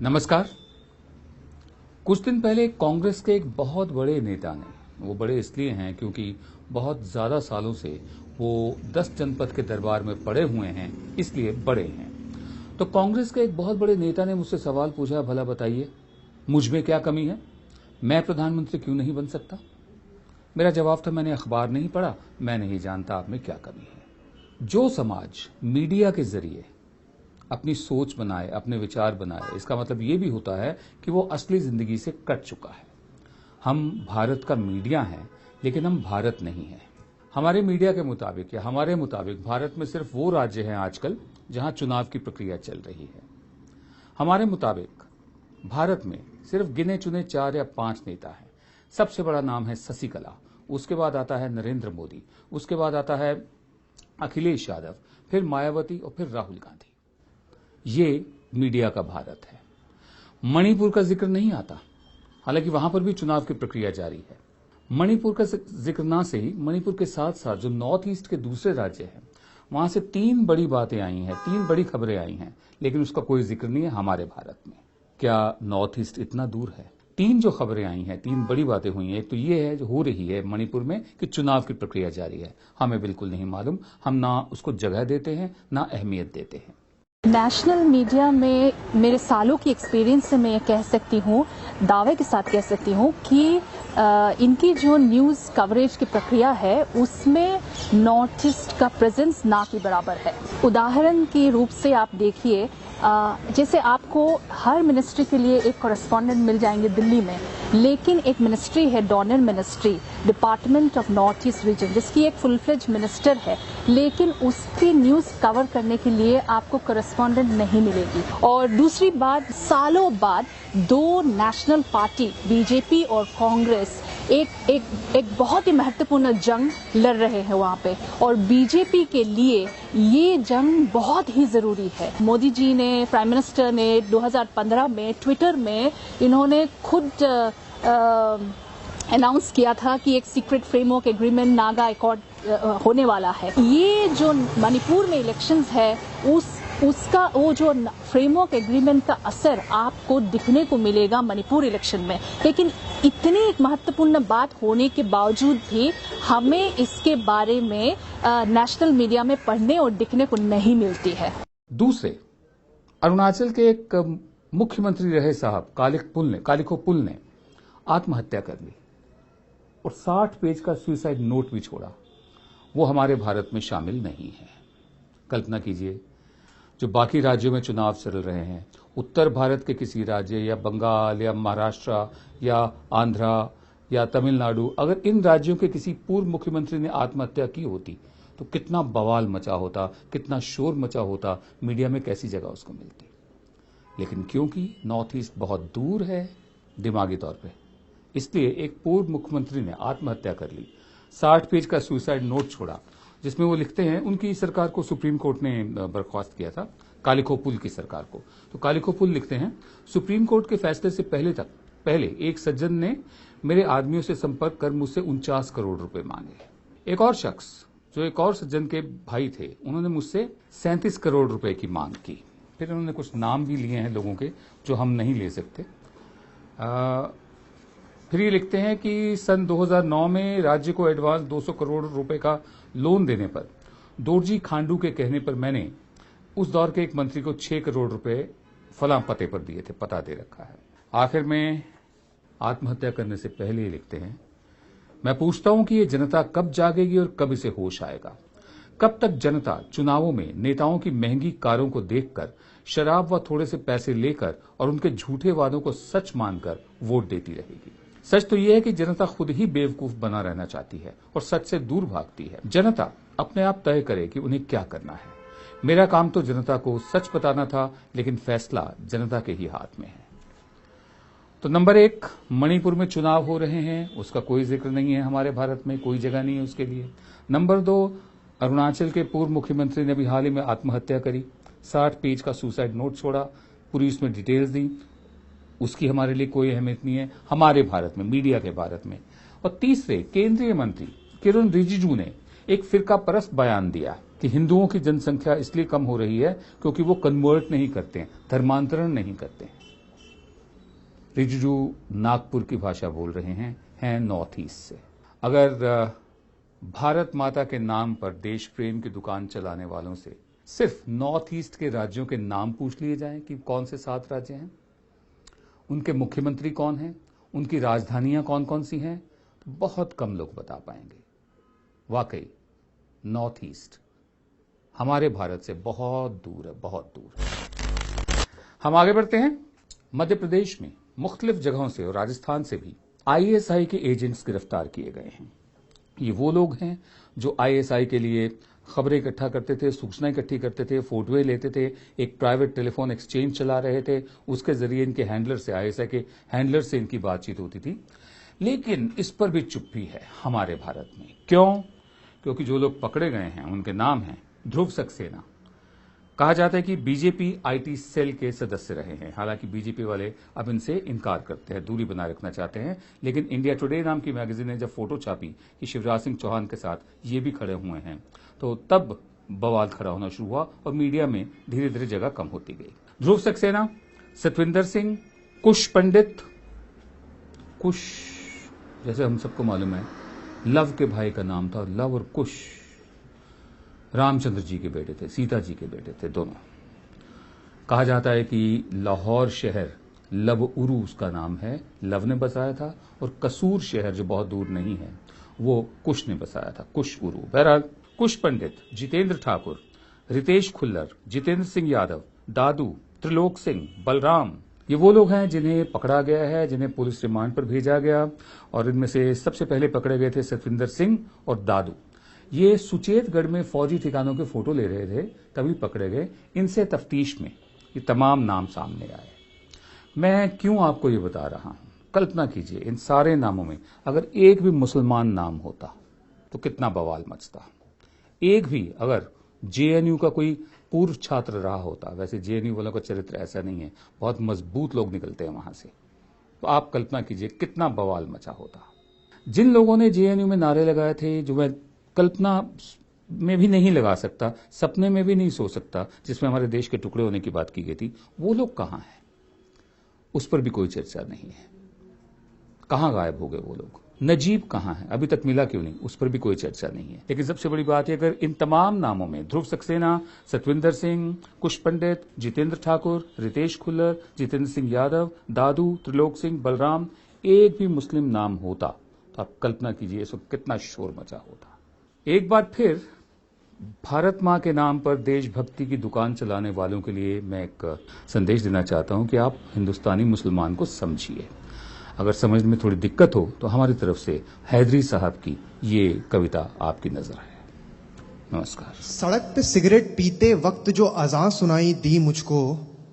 नमस्कार। कुछ दिन पहले कांग्रेस के एक बहुत बड़े नेता ने, वो बड़े इसलिए हैं क्योंकि बहुत ज्यादा सालों से वो 10 जनपद के दरबार में पड़े हुए हैं, इसलिए बड़े हैं। तो कांग्रेस के एक बहुत बड़े नेता ने मुझसे सवाल पूछा, भला बताइए मुझ में क्या कमी है, मैं प्रधानमंत्री क्यों नहीं बन सकता। मेरा जवाब था, मैंने अखबार नहीं पढ़ा, मैं नहीं जानता आप में क्या कमी है। जो समाज मीडिया के जरिए अपनी सोच बनाए, अपने विचार बनाए, इसका मतलब ये भी होता है कि वो असली जिंदगी से कट चुका है। हम भारत का मीडिया हैं, लेकिन हम भारत नहीं हैं। हमारे मीडिया के मुताबिक या हमारे मुताबिक भारत में सिर्फ वो राज्य हैं आजकल जहां चुनाव की प्रक्रिया चल रही है। हमारे मुताबिक भारत में सिर्फ गिने चुने 4 या 5 नेता हैं। सबसे बड़ा नाम है शशिकला, उसके बाद आता है नरेंद्र मोदी, उसके बाद आता है अखिलेश यादव, फिर मायावती और फिर राहुल गांधी। ये मीडिया का भारत है। मणिपुर का जिक्र नहीं आता, हालांकि वहां पर भी चुनाव की प्रक्रिया जारी है। मणिपुर का जिक्र ना से ही मणिपुर के साथ साथ जो नॉर्थ ईस्ट के दूसरे राज्य हैं, वहां से 3 बड़ी बातें आई हैं, 3 बड़ी खबरें आई हैं, लेकिन उसका कोई जिक्र नहीं है हमारे भारत में। क्या नॉर्थ ईस्ट इतना दूर है? 3 जो खबरें आई हैं, 3 बड़ी बातें हुई हैं। एक तो ये है जो हो रही है मणिपुर में कि चुनाव की प्रक्रिया जारी है। हमें बिल्कुल नहीं मालूम, हम ना उसको जगह देते हैं ना अहमियत देते हैं। नेशनल मीडिया में मेरे सालों की एक्सपीरियंस से मैं कह सकती हूँ, दावे के साथ कह सकती हूँ कि इनकी जो न्यूज़ कवरेज की प्रक्रिया है उसमें नॉर्थ ईस्ट का प्रेजेंस ना के बराबर है। उदाहरण के रूप से आप देखिए, जैसे आपको हर मिनिस्ट्री के लिए एक कॉरेस्पॉन्डेंट मिल जाएंगे दिल्ली में, लेकिन एक मिनिस्ट्री है donor ministry, department of north east region, जिसकी एक फुल फ्लेज मिनिस्टर है, लेकिन उसकी न्यूज़ कवर करने के लिए आपको कॉरेस्पॉन्डेंट नहीं मिलेगी। और दूसरी बात, सालों बाद 2 नेशनल पार्टी बीजेपी और कांग्रेस एक बहुत ही महत्वपूर्ण जंग लड़ रहे हैं वहाँ पे, और बीजेपी के लिए ये जंग बहुत ही जरूरी है। मोदी जी ने, प्राइम मिनिस्टर ने 2015 में ट्विटर में इन्होंने खुद अनाउंस किया था कि एक secret framework agreement Naga accord होने वाला है। ये जो मणिपुर में इलेक्शंस है उसका वो जो फ्रेमवर्क एग्रीमेंट का असर आपको दिखने को मिलेगा मणिपुर इलेक्शन में। लेकिन इतनी एक महत्वपूर्ण बात होने के बावजूद भी हमें इसके बारे में नेशनल मीडिया में पढ़ने और दिखने को नहीं मिलती है। दूसरे, अरुणाचल के एक मुख्यमंत्री रहे साहब कालिखो पुल ने आत्महत्या कर ली और 60 पेज का सुसाइड नोट भी छोड़ा। वो हमारे भारत में शामिल नहीं है। कल्पना कीजिए, जो बाकी राज्यों में चुनाव चल रहे हैं, उत्तर भारत के किसी राज्य या बंगाल या महाराष्ट्र या आंध्रा या तमिलनाडु, अगर इन राज्यों के किसी पूर्व मुख्यमंत्री ने आत्महत्या की होती तो कितना बवाल मचा होता, कितना शोर मचा होता, मीडिया में कैसी जगह उसको मिलती। लेकिन क्योंकि नॉर्थ ईस्ट बहुत दूर है दिमागी तौर पे, इसलिए एक पूर्व मुख्यमंत्री ने आत्महत्या कर ली, 60 पेज का सुसाइड नोट छोड़ा, जिसमें वो लिखते हैं उनकी सरकार को सुप्रीम कोर्ट ने बर्खास्त किया था, कालिखो पुल की सरकार को। तो कालिखो पुल लिखते हैं, सुप्रीम कोर्ट के फैसले से पहले एक सज्जन ने मेरे आदमियों से संपर्क कर मुझसे 49 करोड़ रुपए मांगे। एक और शख्स जो एक और सज्जन के भाई थे, उन्होंने मुझसे 37 करोड़ रुपए की मांग की। फिर उन्होंने कुछ नाम भी लिए हैं लोगों के जो हम नहीं ले सकते। फिर ये लिखते हैं कि सन 2009 में राज्य को एडवांस 200 करोड़ रुपए का लोन देने पर दोरजी खांडू के कहने पर मैंने उस दौर के एक मंत्री को 6 करोड़ रुपए फलां पते पर दिए थे, पता दे रखा है। आखिर में आत्महत्या करने से पहले ही लिखते हैं, मैं पूछता हूं कि ये जनता कब जागेगी और कब इसे होश आएगा। कब तक जनता चुनावों में नेताओं की महंगी कारों को देखकर, शराब व थोड़े से पैसे लेकर और उनके झूठे वादों को सच मानकर वोट देती रहेगी। सच तो यह है कि जनता खुद ही बेवकूफ बना रहना चाहती है और सच से दूर भागती है। जनता अपने आप तय करे कि उन्हें क्या करना है। मेरा काम तो जनता को सच बताना था, लेकिन फैसला जनता के ही हाथ में है। तो नंबर 1, मणिपुर में चुनाव हो रहे हैं, उसका कोई जिक्र नहीं है हमारे भारत में, कोई जगह नहीं है उसके लिए। नंबर 2, अरुणाचल के पूर्व मुख्यमंत्री ने अभी हाल ही में आत्महत्या करी, 60 पेज का सुसाइड नोट छोड़ा, पूरी उसमें डिटेल्स दी, उसकी हमारे लिए कोई अहमियत नहीं है हमारे भारत में, मीडिया के भारत में। और तीसरे, केंद्रीय मंत्री किरण रिजिजू ने एक फिरका परस्त बयान दिया कि हिंदुओं की जनसंख्या इसलिए कम हो रही है क्योंकि वो कन्वर्ट नहीं करते हैं, धर्मांतरण नहीं करते हैं। रिजिजू नागपुर की भाषा बोल रहे हैं नॉर्थ ईस्ट से। अगर भारत माता के नाम पर देश प्रेम की दुकान चलाने वालों से सिर्फ नॉर्थ ईस्ट के राज्यों के नाम पूछ लिए जाएं कि कौन से 7 राज्य हैं, उनके मुख्यमंत्री कौन हैं, उनकी राजधानियां कौन कौन सी हैं, तो बहुत कम लोग बता पाएंगे। वाकई नॉर्थ ईस्ट हमारे भारत से बहुत दूर है, बहुत दूर। हम आगे बढ़ते हैं। मध्य प्रदेश में मुख्तलिफ जगहों से और राजस्थान से भी आईएसआई के एजेंट्स गिरफ्तार किए गए हैं। ये वो लोग हैं जो आईएसआई के लिए खबरें इकट्ठा करते थे, सूचना इकट्ठी करते थे, फोटोएं लेते थे, एक प्राइवेट टेलीफोन एक्सचेंज चला रहे थे, उसके जरिए इनके हैंडलर से, आईएसआई के हैंडलर से इनकी बातचीत होती थी। लेकिन इस पर भी चुप्पी है हमारे भारत में। क्यों? क्योंकि जो लोग पकड़े गए हैं उनके नाम हैं ध्रुव सक्सेना। कहा जाता है कि बीजेपी आईटी सेल के सदस्य रहे हैं। हालांकि बीजेपी वाले अब इनसे इनकार करते हैं, दूरी बनाए रखना चाहते हैं। लेकिन इंडिया टुडे नाम की मैगजीन ने जब फोटो छापी कि शिवराज सिंह चौहान के साथ ये भी खड़े हुए हैं, तो तब बवाल खड़ा होना शुरू हुआ और मीडिया में धीरे धीरे जगह कम होती गई। ध्रुव सक्सेना, सतविंदर सिंह, कुश पंडित, कुश जैसे हम सबको मालूम है लव के भाई का नाम था। लव और कुश रामचंद्र जी के बेटे थे, सीता जी के बेटे थे दोनों। कहा जाता है कि लाहौर शहर लव उरू उसका नाम है, लव ने बसाया था, और कसूर शहर जो बहुत दूर नहीं है वो कुश ने बसाया था, कुश उरू। बहरहाल कुश पंडित, जितेंद्र ठाकुर, रितेश खुल्लर, जितेंद्र सिंह यादव, दादू, त्रिलोक सिंह, बलराम, ये वो लोग हैं जिन्हें पकड़ा गया है, जिन्हें पुलिस रिमांड पर भेजा गया। और इनमें से सबसे पहले पकड़े गए थे सतविंदर सिंह और दादू। ये सुचेतगढ़ में फौजी ठिकानों के फोटो ले रहे थे, तभी पकड़े गए। इनसे तफ्तीश में ये तमाम नाम सामने आए। मैं क्यों आपको ये बता रहा हूं? कल्पना कीजिए इन सारे नामों में अगर एक भी मुसलमान नाम होता तो कितना बवाल मचता। एक भी अगर जेएनयू का कोई पूर्व छात्र रहा होता, वैसे जेएनयू वालों का चरित्र ऐसा नहीं है, बहुत मजबूत लोग निकलते हैं वहां से, तो आप कल्पना कीजिए कितना बवाल मचा होता। जिन लोगों ने जेएनयू में नारे लगाए थे, जो मैं कल्पना में भी नहीं लगा सकता, सपने में भी नहीं सोच सकता, जिसमें हमारे देश के टुकड़े होने की बात की गई थी, वो लोग कहां हैं? उस पर भी कोई चर्चा नहीं है। कहां गायब हो गए वो लोग? नजीब कहां है? अभी तक मिला क्यों नहीं? उस पर भी कोई चर्चा नहीं है। लेकिन सबसे बड़ी बात है, अगर इन तमाम नामों में ध्रुव सक्सेना, सतविंदर सिंह, कुश पंडित, जितेंद्र ठाकुर, रितेश खुल्लर, जितेंद्र सिंह यादव, दादू, त्रिलोक सिंह, बलराम, एक भी मुस्लिम नाम होता तो आप कल्पना कीजिए इस वक्त कितना शोर मचा होता। एक बार फिर भारत मां के नाम पर देशभक्ति की दुकान चलाने वालों के लिए मैं एक संदेश देना चाहता हूं कि आप हिंदुस्तानी मुसलमान को समझिए। अगर समझने में थोड़ी दिक्कत हो तो हमारी तरफ से हैदरी साहब की ये कविता आपकी नजर है। नमस्कार। सड़क पे सिगरेट पीते वक्त जो अज़ान सुनाई दी मुझको,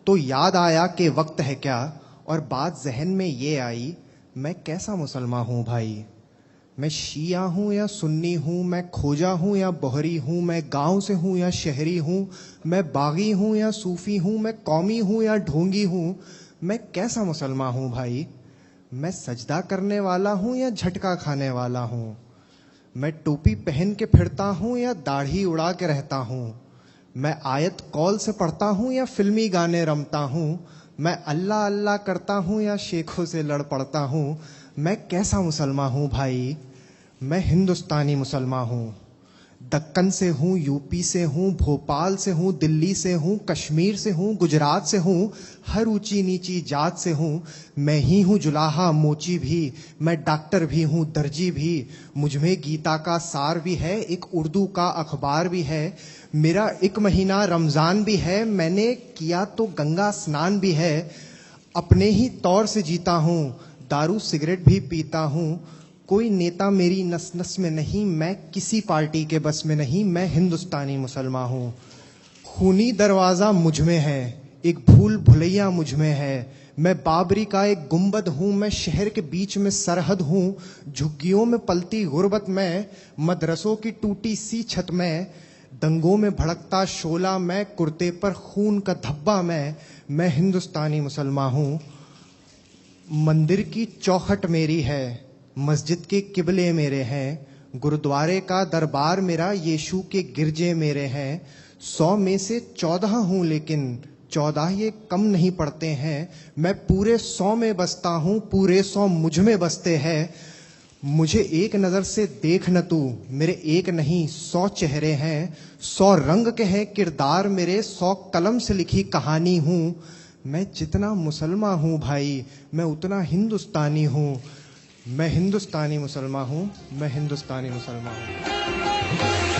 तो याद आया कि वक्त है क्या, और बात जहन में ये आई, मैं कैसा मुसलमान हूँ भाई। मैं शिया हूँ या सुन्नी हूँ, मैं खोजा हूँ या बोहरी हूँ, मैं गांव से हूँ या शहरी हूँ, मैं बागी हूँ या सूफी हूँ, मैं कौमी हूँ या ढोंगी हूँ, मैं कैसा मुसलमान हूँ भाई। मैं सजदा करने वाला हूँ या झटका खाने वाला हूँ, मैं टोपी पहन के फिरता हूँ या दाढ़ी उड़ा के रहता हूँ, मैं आयत कौल से पढ़ता हूँ या फिल्मी गाने रमता हूँ, मैं अल्लाह अल्लाह करता हूँ या शेखों से लड़ पड़ता हूँ, मैं कैसा मुसलमान हूँ भाई। मैं हिंदुस्तानी मुसलमान हूँ। दक्कन से हूँ, यूपी से हूँ, भोपाल से हूँ, दिल्ली से हूँ, कश्मीर से हूँ, गुजरात से हूँ, हर ऊंची नीची जात से हूँ। मैं ही हूँ जुलाहा मोची भी, मैं डॉक्टर भी हूँ दर्जी भी, मुझमें गीता का सार भी है, एक उर्दू का अखबार भी है, मेरा एक महीना रमजान भी है, मैंने किया तो गंगा स्नान भी है, अपने ही तौर से जीता हूँ, दारू सिगरेट भी पीता हूँ, कोई नेता मेरी नस नस में नहीं, मैं किसी पार्टी के बस में नहीं, मैं हिंदुस्तानी मुसलमान हूँ। खूनी दरवाजा मुझ में है, एक भूल भुलैया मुझ में है, मैं बाबरी का एक गुंबद हूँ, मैं शहर के बीच में सरहद हूँ, झुग्गियों में पलती गुर्बत में, मदरसों की टूटी सी छत में, दंगों में भड़कता शोला मैं, कुर्ते पर खून का धब्बा मैं हिंदुस्तानी मुसलमान हूँ। मंदिर की चौखट मेरी है, मस्जिद के किबले मेरे हैं, गुरुद्वारे का दरबार मेरा, यीशु के गिरजे मेरे हैं, 100 में से 14 हूँ लेकिन 14 ये कम नहीं पड़ते हैं। मैं पूरे 100 में बसता हूँ, पूरे 100 मुझ में बसते हैं। मुझे एक नजर से देख न तू, मेरे एक नहीं 100 चेहरे हैं। 100 रंग के हैं किरदार मेरे, 100 कलम से लिखी कहानी हूँ। मैं जितना मुसलमान हूँ भाई, मैं उतना हिंदुस्तानी हूँ। मैं हिंदुस्तानी मुसलमान हूँ, मैं हिंदुस्तानी मुसलमान हूँ।